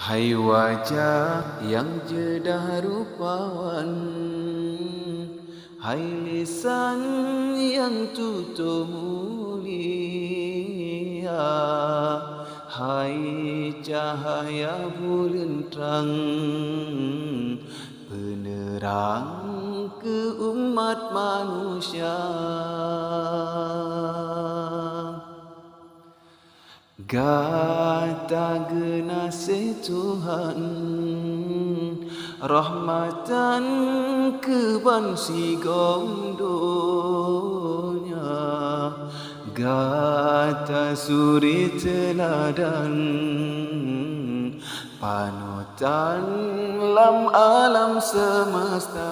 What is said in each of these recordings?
Hai wajah yang jedah rupawan, hai lisan yang tutur mulia, hai cahaya bulan terang, penerang ke umat manusia. Gata genasih Tuhan, rahmatan ke bansi gondonya. Gata suri teladan, panutan lam alam semesta.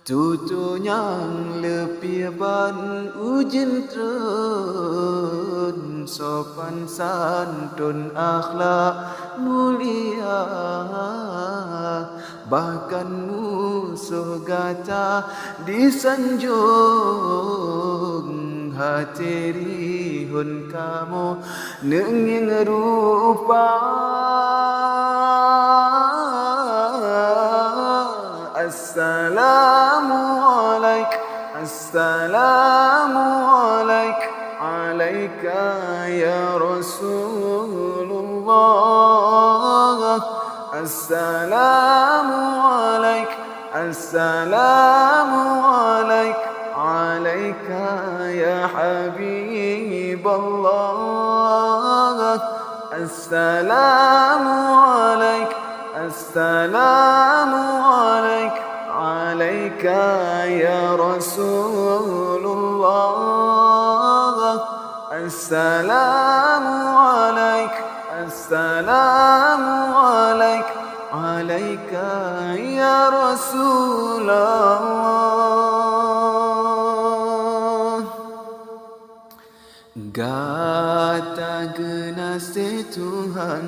Tutunya lebih ban ujian tren, sopan santun akhlak mulia, bahkan musuh gata disanjung. Hati rihun kamu nenging rupa. Assalamualaikum, assalamualaikum, alaika ya Rasulullah. Assalamualaikum, assalamualaikum, alaika ya Habiballah. Assalamualaikum, assalamualaikum, alaika ya Rasulullah. Assalamualaikum, assalamualaikum, alaika ya Rasulullah. Gata genasih Tuhan,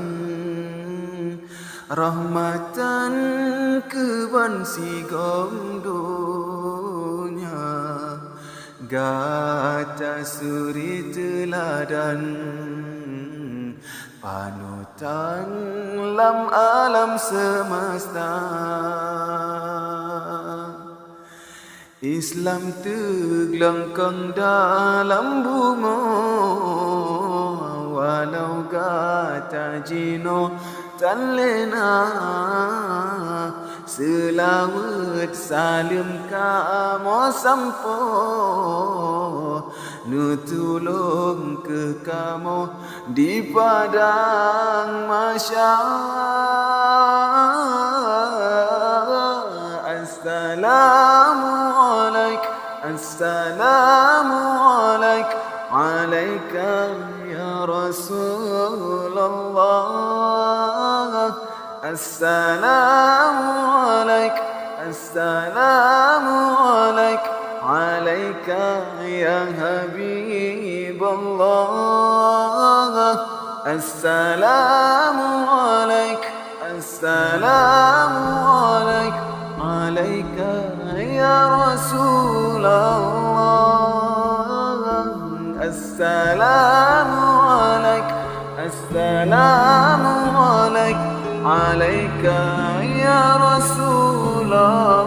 rahmatan ke bansi gondonya. Gata suri teladan, panutan lam alam semesta. Islam tergelengkang dalam bunga, walau gata jino tan lena. Selawat salim kamu sampo, nutulung ke kamu di padang mahsyar. Assalamualaikum, assalamualaikum, alaika ya Rasulullah. Assalamualaikum, assalamualaikum, alaika ya Habiballah. Assalamualaikum, assalamualaikum, alaika ya Rasulullah. Assalamualaikum, assalamualaikum, alaika ya Rasulullah.